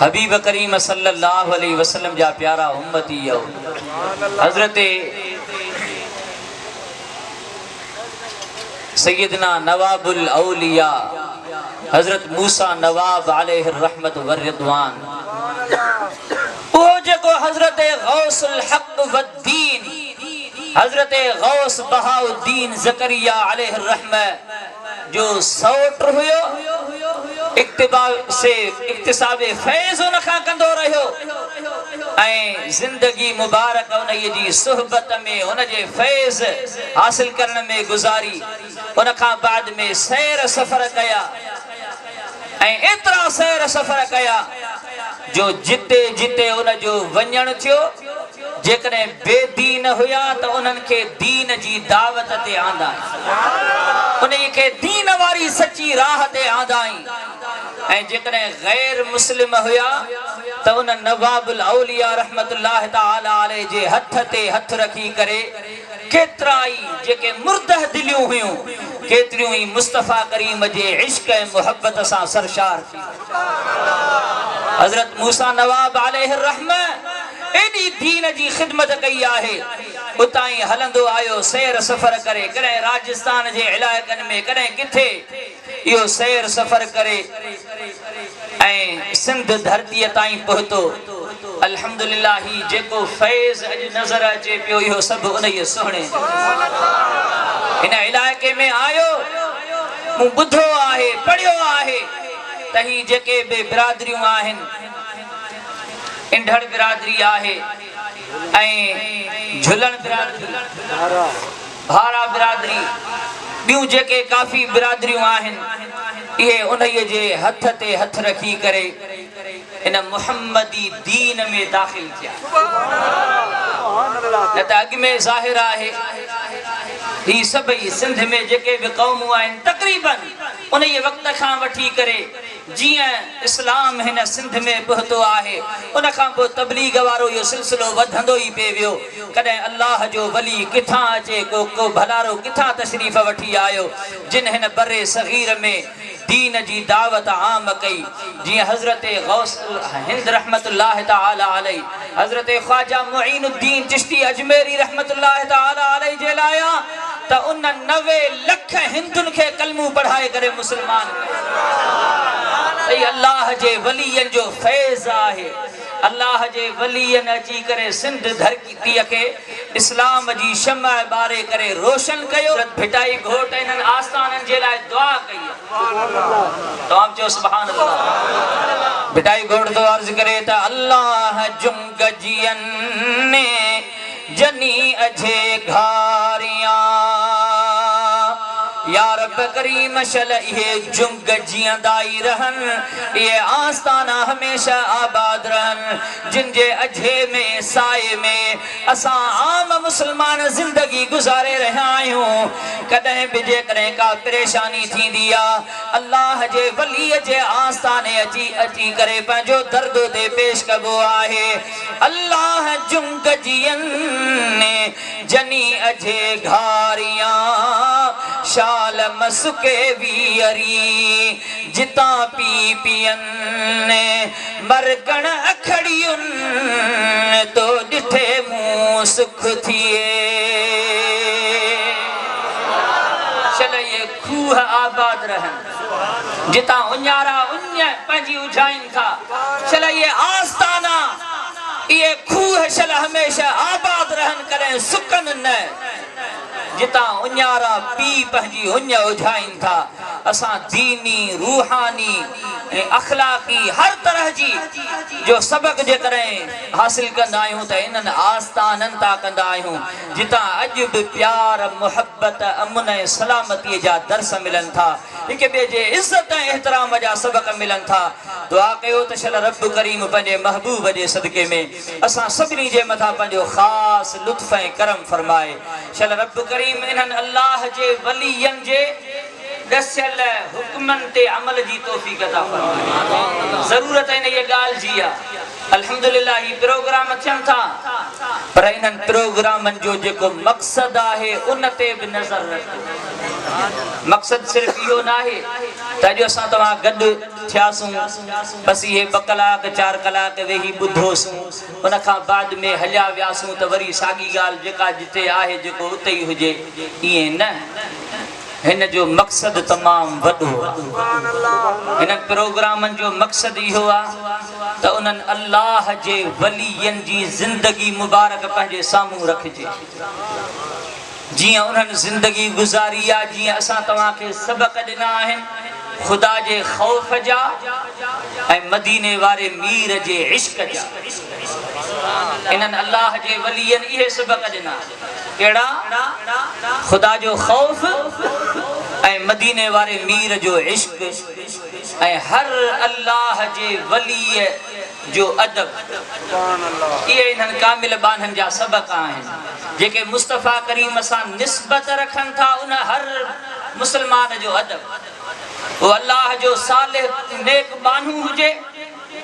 हबीब करीम सल्लल्लाहु अलैहि वसल्लम जा प्यारा उम्मती हो। हजरत सैयदना नवाबुल औलिया हजरत मूसा नवाब अलैहि रहमत व रिदवान ओ जो हजरत गौसुल हक व दीन हजरत गौस बहाउद्दीन ज़करिया अलैहि रहमत जो सौट हुयो इक्तिसाबे फैज़ उन खां कंदो रहियो ऐं जिंदगी मुबारक उन जी सुहबत में उन जे फैज़ हासिल करण में गुजारी। उन खां बाद में सैर सफ़र कया ऐं एतिरा सैर सफ़र कया जो जिते जिते उन जो वञण थियो जेकॾहिं बेदीन हुया तो उन्हनि खे दीन जी दावत ते आंदा उन्हनि खे दीन वारी सच्ची राह ते आंदाई ऐं जेकॾहिं गैर मुस्लिम हुया तो उन नवाबुल औलिया रहमतुल्लाह ताला अलैहि जे हथ ते हथ रखी करे केतराई जेके मुर्दह दिलियूं हुयूं केतरियूं ही मुस्तफा करीम जे इश्क ऐं मोहब्बत सां सरशार थी। हजरत मूसा नवाब अलैहि रहमत एडी दीन जी खिदमत कई आहे उतां ही हलंदो आयो सैर सफ़र करे कॾहिं राजस्थान जे इलाइक़नि में कॾहिं किथे इहो सैर सफ़र करे ऐं सिंध धरतीअ ताईं पहुतो। अल्हम्दुलिल्लाह ही जेको फैज़ अॼु नज़र अचे पियो इहो सभु उन ई सुहिणे हिन इलाइक़े में आयो मूं ॿुधो आहे पढ़ियो आहे त ही जेके बि बिरादरियूं आहिनि इंढड़ बिरादरी आहे ऐं झुलन बिरादरी भारा बिरादरी ॿियूं जेके काफ़ी बिरादरियूं आहिनि इहे उन्हीअ जे हथ ते हथ रखी करे इन मुहम्मदी दीन में दाख़िल थिया। न त अॻु में ज़ाहिर आहे ही सभई सिंध में जेके बि क़ौमूं आहिनि तक़रीबन उन वक़्त खां वठी करे जियां इस्लाम हिन सिंध में पहुतो आहे उन खां पोइ तबलीग वारो इहो सिलसिलो वधंदो ई पिए वियो। कॾहिं अल्लाह जो वली किथां अचे को भलारो किथां तशरीफ़ वठी आयो जिन हिन बरे सग़ीर में दीन जी दावत आम कई। जियां हज़रत गौस हिंद रहमतुल्लाह ताला अलैहि हज़रत ख्वाजा मुईनुद्दीन चिश्ती अजमेरी रहमतुल्लाह ताला अलैहि जे लाया त उन 90 लख हिंदुनि खे कलमू पढ़ाए करे मुसलमान अल्लाह जे वलियन जो फैज़ आहे। अल्लाह जे वलियन अची करे सिंध धरतीअ के इस्लाम जी शमअ बारे करे रोशन कयो। भिटाई घोट इन्हनि आस्थाननि जे लाइ दुआ कई तमाम जो सुभान अल्लाह। भिटाई घोट तो अर्ज करे त अल्लाह जुंग जियन ने जनी अझे घारियां या रब करीम शल ये जुंग जियंदाई रहन ये आस्ताना हमेशा आबाद रहन जिन जे अझे में साए में असा आम मुसलमान जिंदगी गुजारे रहा आयूं। कदे भी जेकरे का परेशानी थी दिया अल्लाह जे वली जे आस्ताने अची करे पंहिंजो दर्द ते पेश कबो आहे। अल्लाह जुंग जियन ने जनी अझे घारियां शाल मसुके वीअरी जिता पी पियन मरकण अखड़ियुन तो डिठे मुंह सुख थिए। चल ये खूह आबाद रहन जिता उन्यारा उन्या पंहिंजी उजाइन था। चल ये आस्ताना ये खूह चल हमेशा आबाद रहन करें सुकन न जिता उन्यारा पी पंहिंजी उन्या उजाइन था। असां दीनी रूहानी अखलाकी हर तरह जी जो सबक जे करें हासिल कंदा आहियूं त इन्हनि आस्थाननि तां कंदा आहियूं जिता अॼु बि प्यार मोहब्बत अमन ऐं सलामतीअ जा दर्स मिलनि था हिक ॿिए जे इज़त ऐं एहतराम जा सबक मिलनि था। दुआ कयो त शल रब करीम पंहिंजे महबूब जे सदके में असां सभिनी जे मथां पंहिंजो ख़ासि लुत्फ़ ऐं करम फरमाए। शल रब करीम इन्हनि अल्लाह जे वलियन जे दसियल हुक्मन ते अमल जी तौफीक अता फरमाए। ज़रूरत इन ये गाल जी आहे अल्हम्दुलिल्लाह ही प्रोग्राम थियन था पर इन प्रोग्रामन जो जेको मकसद है उन ते भी नजर रखो। मकसद सिर्फ यो ना है त जो असा तवा गड थियासू बस ये 2 कलाक 4 कलाक वेही बुधोसू उन का बाद में हल्या व्यासू त वरी सागी गाल जेका जिते आहे जेको उते ही हुजे ये न हिन जो मकसद तमाम वडो हिन प्रोग्रामन जो मकसद इहो आ त उन्हन अल्लाह जे वलियन जी जिंदगी मुबारक पंहिंजे सामू रखजे जियां उन्हन जिंदगी गुजारी आ जियां असा तवा के सबक दिना आहिन खुदा जे खौफ जा ए मदीने वारे मीर जे इश्क जा। इन्हन अल्लाह जे वलियन इहे सबक दिना केड़ा खुदा जो खौफ ए मदीने वारे मीर जो इश्क ए हर अल्लाह जे वली जो अदब ये इन्हन कामिल बानन जा सबक आहिन जेके मुस्तफा करीम सा निस्बत रखन था उन हर मुसलमान जो अदब वो अल्लाह जो सालिह नेक बानू हुजे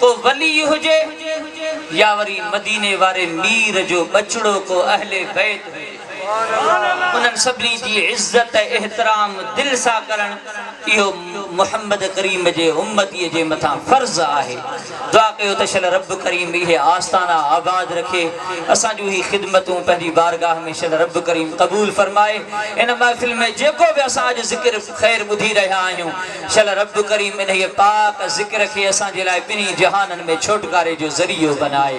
को वली हुजे या वरी मदीने वारे मीर जो बचड़ो को अहले बैत हुजे उन्हन सभी जी इज्जत एहतराम दिल सा करण इहो मोहम्मद करीम जे उम्मती जे मथा फर्ज आहे। दुआ कयो त शल रब करीम इहे आस्ताना आबाद रखे असा जो ही खिदमतों पंहिंजी बारगाह में शल रब करीम कबूल फरमाए। इन महफिल में जेको भी असा आज जिक्र खैर बुधी रहा आहियूं शल रब करीम इन पाक जिक्र के असा जे लाए बिनी जहानन में छोटकारे जो जरियो बनाए।